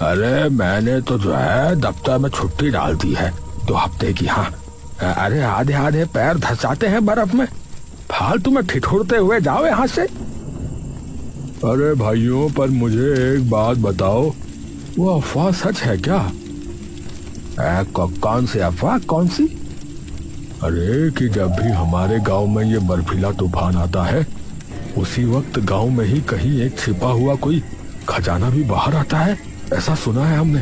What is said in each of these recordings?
अरे मैंने तो जो है दफ्तर में छुट्टी डाल दी है 2 हफ्ते की। हाँ, अरे आधे आधे पैर धंसाते हैं बर्फ में, फालतू में ठिठुरते हुए जाओ यहाँ से। अरे भाइयों, पर मुझे एक बात बताओ, वो अफवाह सच है क्या? कौन सी अफवाह? कौन सी? अरे कि जब भी हमारे गांव में ये बर्फीला तूफान आता है उसी वक्त गांव में ही कहीं एक छिपा हुआ कोई खजाना भी बाहर आता है, ऐसा सुना है हमने।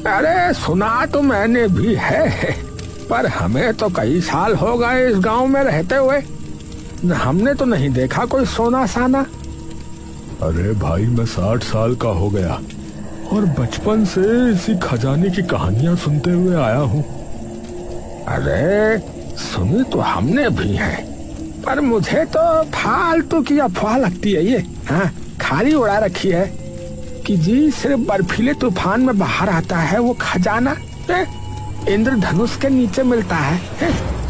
अरे सुना तो मैंने भी है, पर हमें तो कई साल हो गए इस गांव में रहते हुए, हमने तो नहीं देखा कोई सोना साना। अरे भाई, मैं 60 साल का हो गया और बचपन से इसी खजाने की कहानियां सुनते हुए आया हूँ। अरे सुनी तो हमने भी है, पर मुझे तो फालतू की अफवाह लगती है ये। हाँ, खाली उड़ा रखी है कि जी सिर्फ बर्फीले तूफान में बाहर आता है वो खजाना, इंद्रधनुष के नीचे मिलता है।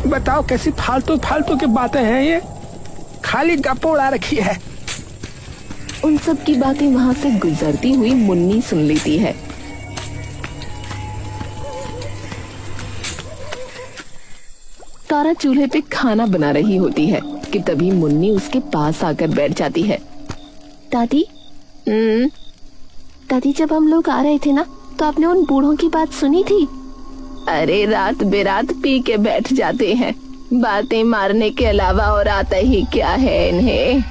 बताओ कैसी फालतू फालतू की बातें हैं ये, खाली गप्प उड़ा रखी है। उन सब की बातें वहाँ से गुजरती हुई मुन्नी सुन लेती है। तारा चूल्हे पे खाना बना रही होती है कि तभी मुन्नी उसके पास आकर बैठ जाती है। दादी, दादी, जब हम लोग आ रहे थे ना तो आपने उन बूढ़ों की बात सुनी थी? अरे रात बेरात पी के बैठ जाते हैं, बातें मारने के अलावा और आता ही क्या है इन्हें।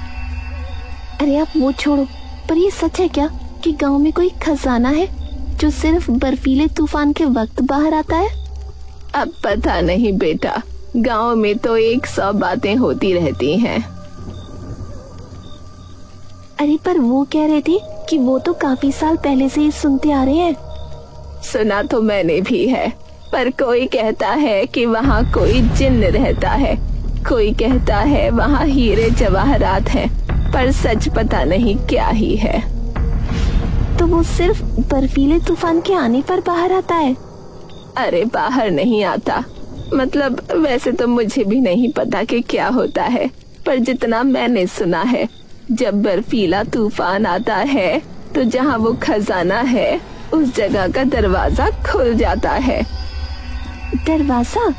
अरे आप वो छोड़ो, पर ये सच है क्या कि गांव में कोई खजाना है जो सिर्फ बर्फीले तूफान के वक्त बाहर आता है? अब पता नहीं बेटा, गांव में तो 100 बातें होती रहती हैं। अरे पर वो कह रहे थे कि वो तो काफी साल पहले से ही सुनते आ रहे हैं। सुना तो मैंने भी है, पर कोई कहता है कि वहाँ कोई जिन्न रहता है, कोई कहता है वहाँ हीरे जवाहरात हैं, पर सच पता नहीं क्या ही है। तो वो सिर्फ बर्फीले तूफान के आने पर बाहर आता है? अरे बाहर नहीं आता, मतलब वैसे तो मुझे भी नहीं पता कि क्या होता है, पर जितना मैंने सुना है, जब बर्फीला तूफान आता है तो जहाँ वो खजाना है उस जगह का दरवाजा खुल जाता है। दरवाजा?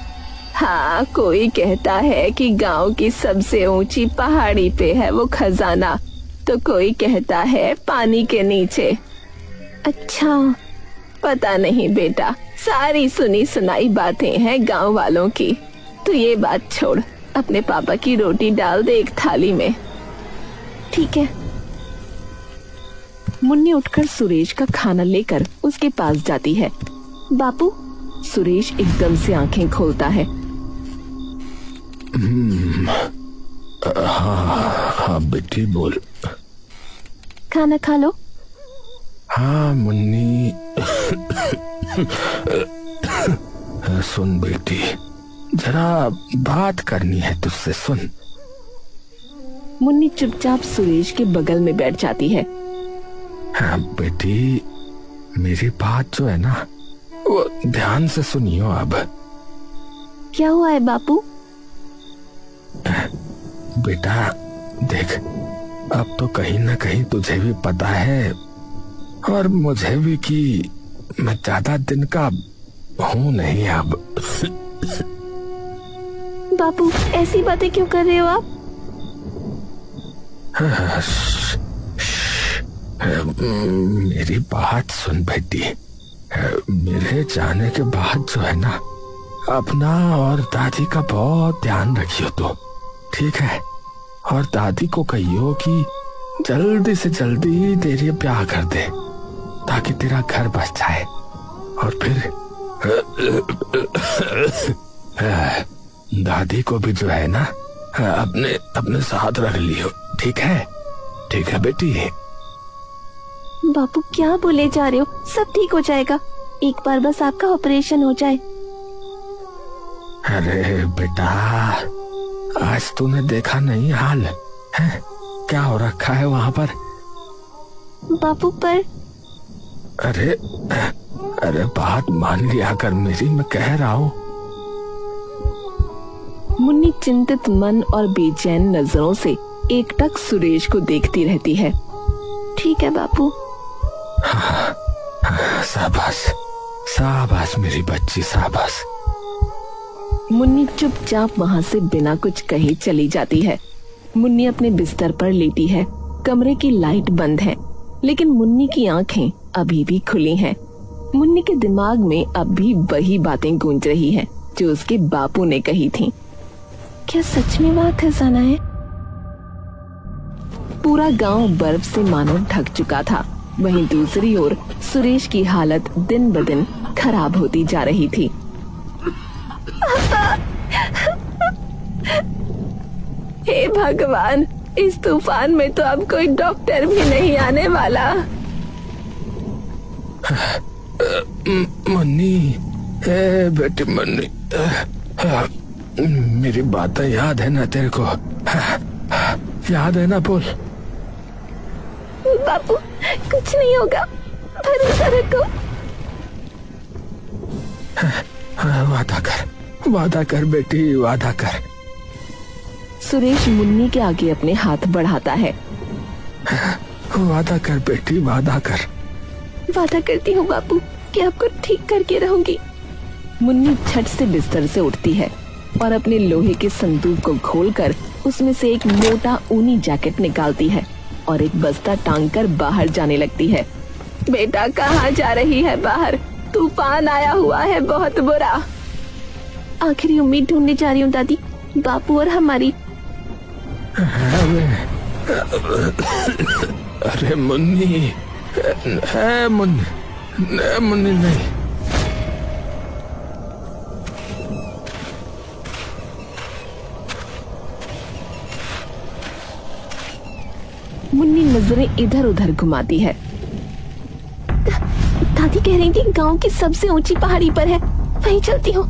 हाँ, कोई कहता है कि गांव की सबसे ऊंची पहाड़ी पे है वो खजाना, तो कोई कहता है पानी के नीचे। अच्छा, पता नहीं बेटा, सारी सुनी सुनाई बातें हैं गांव वालों की। तो ये बात छोड़, अपने पापा की रोटी डाल दे एक थाली में। ठीक है। मुन्नी उठकर सुरेश का खाना लेकर उसके पास जाती है। बापू। सुरेश एकदम से आंखें खोलता है। हाँ बेटी बोल। खाना खा लो। हाँ मुन्नी। सुन बेटी, जरा बात करनी है तुझसे, सुन। मुन्नी चुपचाप सुरेश के बगल में बैठ जाती है। हाँ बेटी, मेरी बात जो है ना वो ध्यान से सुनियो। अब क्या हुआ है बापू? बेटा देख, अब तो कहीं ना कहीं तुझे भी पता है और मुझे भी कि मैं ज्यादा दिन का हूँ नहीं अब। बापू ऐसी बातें क्यों कर रहे हो आप? मेरी बात सुन बेटी, मेरे जाने के बाद जो है ना, अपना और दादी का बहुत ध्यान रखियो तो, ठीक है? और दादी को कहियो कि जल्दी से जल्दी तेरी ब्याह कर दे ताकि तेरा घर बच जाए। और फिर दादी को भी जो है ना अपने अपने साथ रख लियो, ठीक है? ठीक है बेटी। बापू क्या बोले जा रहे हो? सब ठीक हो जाएगा, एक बार बस आपका ऑपरेशन हो जाए। अरे बेटा, आज तूने देखा नहीं हाल है क्या हो रखा है वहाँ पर? बापू पर अरे बात मान लिया कर मेरी, मैं कह रहा हूँ। मुन्नी चिंतित मन और बेचैन नजरों से एकटक सुरेश को देखती रहती है। ठीक ठीक है बापू। शाबाश शाबाश मेरी बच्ची शाबाश। मुन्नी चुपचाप वहाँ से बिना कुछ कहे चली जाती है। मुन्नी अपने बिस्तर पर लेटी है। कमरे की लाइट बंद है, लेकिन मुन्नी की आंखें अभी भी खुली हैं। मुन्नी के दिमाग में अब भी वही बातें गूंज रही हैं जो उसके बापू ने कही थीं। क्या सच में वहाँ खजाना है? पूरा गांव बर्फ से मानो ढक चुका था। वहीं दूसरी ओर सुरेश की हालत दिन ब दिन खराब होती जा रही थी। हे भगवान, इस तूफान में तो अब कोई डॉक्टर भी नहीं आने वाला। मन्नी, बेटी मन्नी, मेरी बातें याद है ना तेरे को? याद है ना? बोल। बापू कुछ नहीं होगा, भरोसा रखो। वादा कर बेटी, वादा कर। सुरेश मुन्नी के आगे अपने हाथ बढ़ाता है। वादा कर बेटी, वादा कर। वादा करती हूँ बापू कि आपको ठीक करके रहूंगी। मुन्नी झट से बिस्तर से उठती है और अपने लोहे के संदूक को खोलकर उसमें से एक मोटा ऊनी जैकेट निकालती है और एक बस्ता टांगकर बाहर जाने लगती है। बेटा कहाँ जा रही है? बाहर तूफान आया हुआ है, बहुत बुरा। आखिरी उम्मीद ढूंढने जा रही हूँ दादी, बापू और हमारी। अरे मुन्नी, मुन्नी नहीं। मुन्नी नजरें इधर उधर घुमाती है। दादी कह रही थी गांव की सबसे ऊंची पहाड़ी पर है, वहीं चलती हूँ।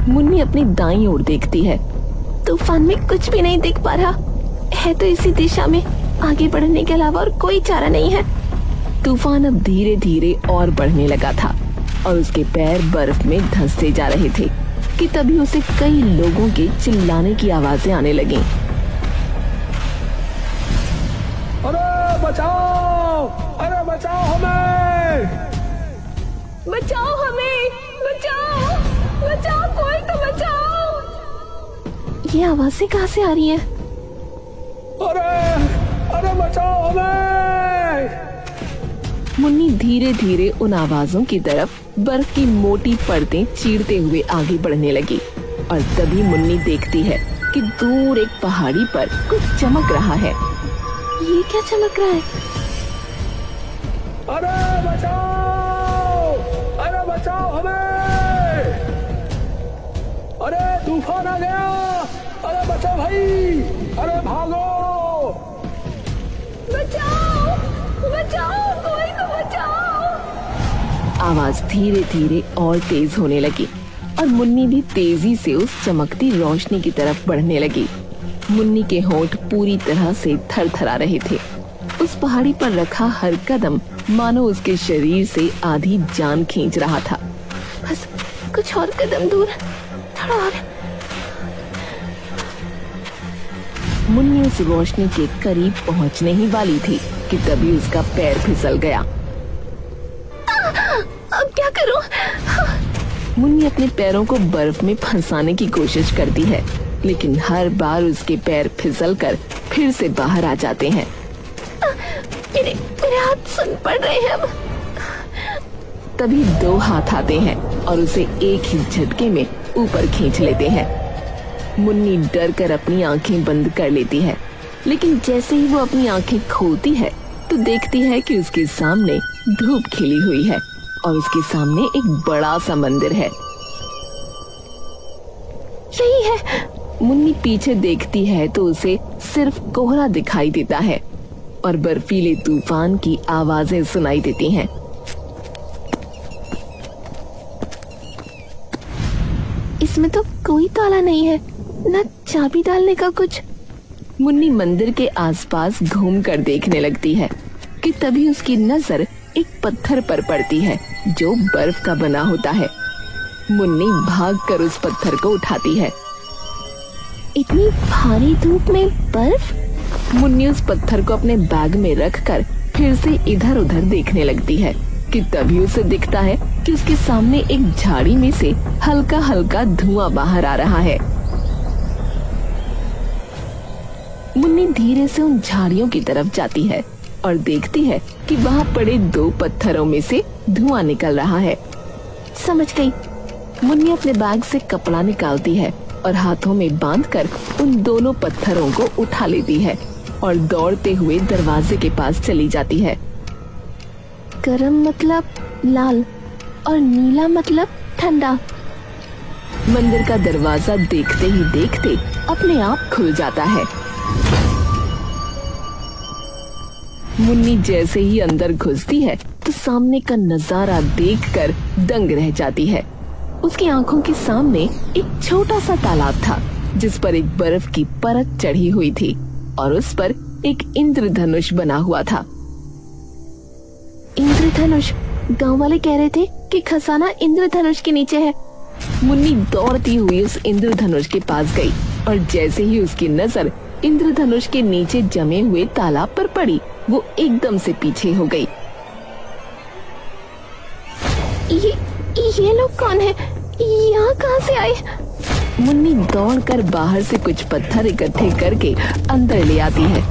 मुन्नी अपनी दाईं ओर देखती है। तूफान में कुछ भी नहीं दिख पा रहा है, तो इसी दिशा में आगे बढ़ने के अलावा और कोई चारा नहीं है। तूफान अब धीरे धीरे और बढ़ने लगा था और उसके पैर बर्फ में धंसते जा रहे थे कि तभी उसे कई लोगों के चिल्लाने की आवाजें आने लगीं। अरे बचाओ, अरे बचाओ हमें, बचाओ हमें, बचाओ, बचाओ, कोई तो बचाओ। ये आवाजें कहाँ से आ रही हैं? अरे बचाओ हमें। मुन्नी धीरे धीरे उन आवाजों की तरफ बर्फ की मोटी परतें चीरते हुए आगे बढ़ने लगी और तभी मुन्नी देखती है कि दूर एक पहाड़ी पर कुछ चमक रहा है। ये क्या चमक रहा है? अरे बचाओ हमें, अरे तूफान आ गया, अरे बचाओ भाई, अरे भागो, बचाओ, बचाओ, कोई तो बचाओ। आवाज धीरे धीरे और तेज होने लगी और मुन्नी भी तेजी से उस चमकती रोशनी की तरफ बढ़ने लगी। मुन्नी के होंठ पूरी तरह से थरथरा रहे थे। उस पहाड़ी पर रखा हर कदम मानो उसके शरीर से आधी जान खींच रहा था। बस कुछ और कदम दूर, थोड़ा और। मुन्नी उस रोशनी के करीब पहुंचने ही वाली थी कि तभी उसका पैर फिसल गया। अब क्या करूं? मुन्नी अपने पैरों को बर्फ में फंसाने की कोशिश करती है, लेकिन हर बार उसके पैर फिसलकर फिर से बाहर आ जाते हैं। मेरे हाथ सुन पड़ रहे हैं अब। तभी दो हाथ आते हैं और उसे एक ही झटके में ऊपर खींच लेते हैं। मुन्नी डर कर अपनी आंखें बंद कर लेती है, लेकिन जैसे ही वो अपनी आंखें खोलती है तो देखती है कि उसके सामने धूप खिली हुई है और उसके सामने एक बड़ा सा मंदिर है। यही है। मुन्नी पीछे देखती है तो उसे सिर्फ कोहरा दिखाई देता है और बर्फीले तूफान की आवाजें सुनाई देती हैं। इसमें तो कोई ताला नहीं है, न चाबी डालने का कुछ। मुन्नी मंदिर के आसपास घूमकर देखने लगती है कि तभी उसकी नजर एक पत्थर पर पड़ती है जो बर्फ का बना होता है। मुन्नी भागकर उस पत्थर को उठाती है। इतनी भारी धूप में बर्फ? मुन्नी उस पत्थर को अपने बैग में रखकर फिर से इधर उधर देखने लगती है कि तभी उसे दिखता है कि उसके सामने एक झाड़ी में से हल्का हल्का धुआं बाहर आ रहा है। मुन्नी धीरे से उन झाड़ियों की तरफ जाती है और देखती है कि वहाँ पड़े 2 पत्थरों में से धुआं निकल रहा है। समझ गई। मुन्नी अपने बैग से कपड़ा निकालती है और हाथों में बांधकर उन दोनों पत्थरों को उठा लेती है और दौड़ते हुए दरवाजे के पास चली जाती है। गरम मतलब लाल और नीला मतलब ठंडा। मंदिर का दरवाजा देखते ही देखते अपने आप खुल जाता है। मुन्नी जैसे ही अंदर घुसती है तो सामने का नजारा देखकर दंग रह जाती है। उसकी आंखों के सामने एक छोटा सा तालाब था जिस पर एक बर्फ की परत चढ़ी हुई थी और उस पर एक इंद्रधनुष बना हुआ था। इंद्रधनुष, गांव वाले कह रहे थे कि खजाना इंद्रधनुष के नीचे है। मुन्नी दौड़ती हुई उस इंद्रधनुष के पास गई और जैसे ही उसकी नजर इंद्रधनुष के नीचे जमे हुए तालाब पर पड़ी, वो एकदम से पीछे हो गई। ये लोग कौन है? यहाँ कहाँ से आए? मुन्नी दौड़कर बाहर से कुछ पत्थर इकट्ठे करके अंदर ले आती है।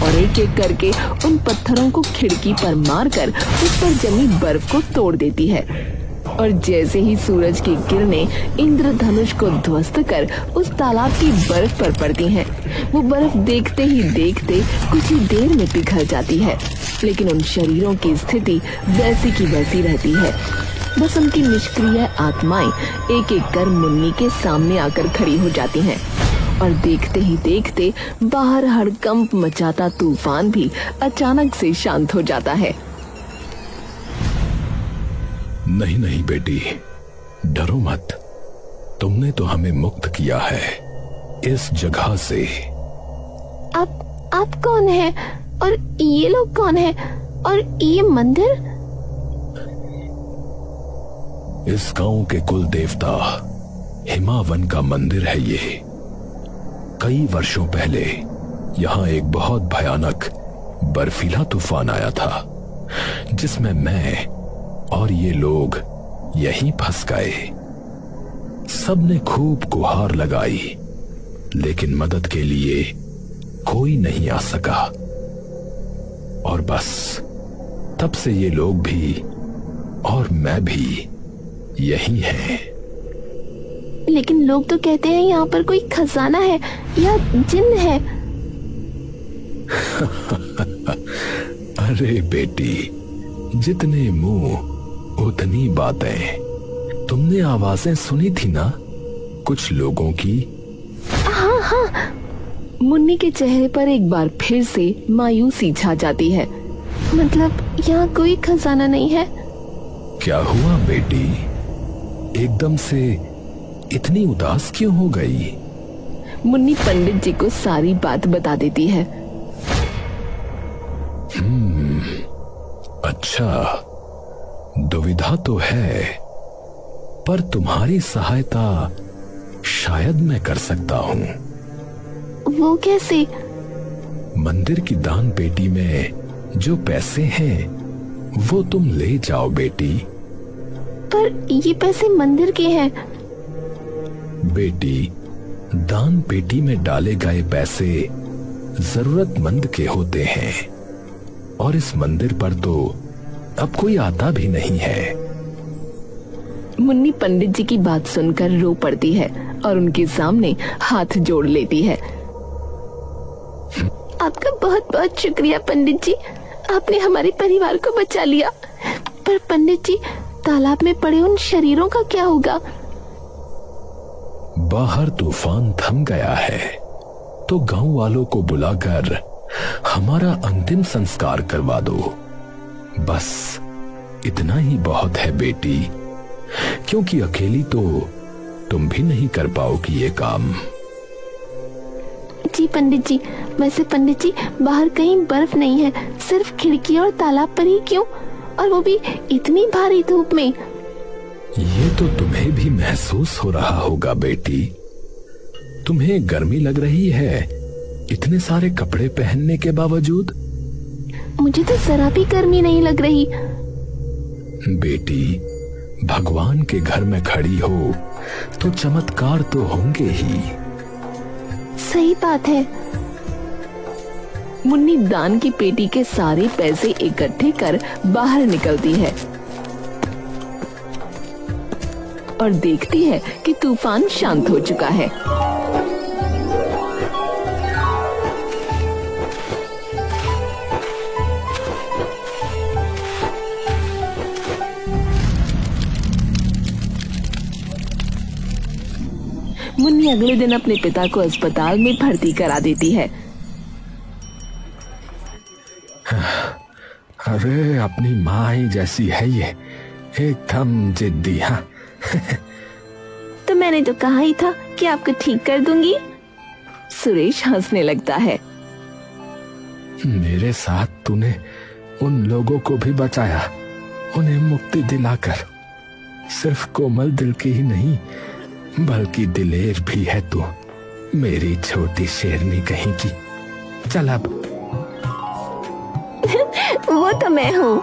और एक एक करके उन पत्थरों को खिड़की पर मारकर उस पर जमी बर्फ को तोड़ देती है। और जैसे ही सूरज की किरणें इंद्रधनुष को ध्वस्त कर उस तालाब की बर्फ पर पड़ती हैं, वो बर्फ देखते ही देखते कुछ ही देर में पिघल जाती है। लेकिन उन शरीरों की स्थिति वैसी की वैसी रहती है। बस उनकी निष्क्रिय आत्माएं एक एक कर मुन्नी के सामने आकर खड़ी हो जाती हैं। और देखते ही देखते बाहर हड़कंप मचाता तूफान भी अचानक से शांत हो जाता है। नहीं नहीं बेटी, डरो मत। तुमने तो हमें मुक्त किया है इस जगह से। आप कौन है? और ये लोग कौन है? और ये मंदिर? इस गांव के कुल देवता हिमावन का मंदिर है ये। कई वर्षों पहले यहाँ एक बहुत भयानक बर्फीला तूफान आया था जिसमें मैं और ये लोग यहीं फंस गए। सबने खूब गुहार लगाई लेकिन मदद के लिए कोई नहीं आ सका। और बस तब से ये लोग भी और मैं भी यही हैं। लेकिन लोग तो कहते हैं यहाँ पर कोई खजाना है या जिन्न है। अरे बेटी, जितने मुंह उतनी बातें। तुमने आवाजें सुनी थी ना कुछ लोगों की? हाँ। मुन्नी के चेहरे पर एक बार फिर से मायूसी छा जाती है। मतलब यहाँ कोई खजाना नहीं है? क्या हुआ बेटी, एकदम से इतनी उदास क्यों हो गई? मुन्नी पंडित जी को सारी बात बता देती है। अच्छा, दुविधा तो है, पर तुम्हारी सहायता शायद मैं कर सकता हूँ। वो कैसे? मंदिर की दान पेटी में जो पैसे हैं वो तुम ले जाओ बेटी। पर ये पैसे मंदिर के हैं। बेटी, दान पेटी में डाले गए पैसे जरूरतमंद के होते हैं और इस मंदिर पर तो अब कोई आता भी नहीं है। मुन्नी पंडित जी की बात सुनकर रो पड़ती है और उनके सामने हाथ जोड़ लेती है। आपका बहुत बहुत शुक्रिया पंडित जी, आपने हमारे परिवार को बचा लिया। पर पंडित जी, तालाब में पड़े उन शरीरों का क्या होगा? बाहर तूफान थम गया है तो गांव वालों को बुलाकर हमारा अंतिम संस्कार करवा दो। बस इतना ही बहुत है बेटी, क्योंकि अकेली तो तुम भी नहीं कर पाओगी ये काम। जी पंडित जी, वैसे पंडित जी बाहर कहीं बर्फ नहीं है, सिर्फ खिड़की और तालाब पर ही क्यों, और वो भी इतनी भारी धूप में। ये तो तुम्हें भी महसूस हो रहा होगा बेटी, तुम्हें गर्मी लग रही है इतने सारे कपड़े पहनने के बावजूद? मुझे तो जरा भी गर्मी नहीं लग रही। बेटी, भगवान के घर में खड़ी हो तो चमत्कार तो होंगे ही। सही बात है। मुन्नी दान की पेटी के सारे पैसे इकट्ठे कर बाहर निकलती है और देखती है कि तूफान शांत हो चुका है। मुन्नी अगले दिन अपने पिता को अस्पताल में भर्ती करा देती है। अरे अपनी माँ ही जैसी है ये, एकदम जिद्दी। हाँ तो मैंने तो कहा ही था कि आपको ठीक कर दूंगी। सुरेश हंसने लगता है। मेरे साथ तूने उन लोगों को भी बचाया, उन्हें मुक्ति दिलाकर। सिर्फ कोमल दिल की ही नहीं बल्कि दिलेर भी है तू, मेरी छोटी शेरनी कहीं की। चल अब। वो तो मैं हूँ।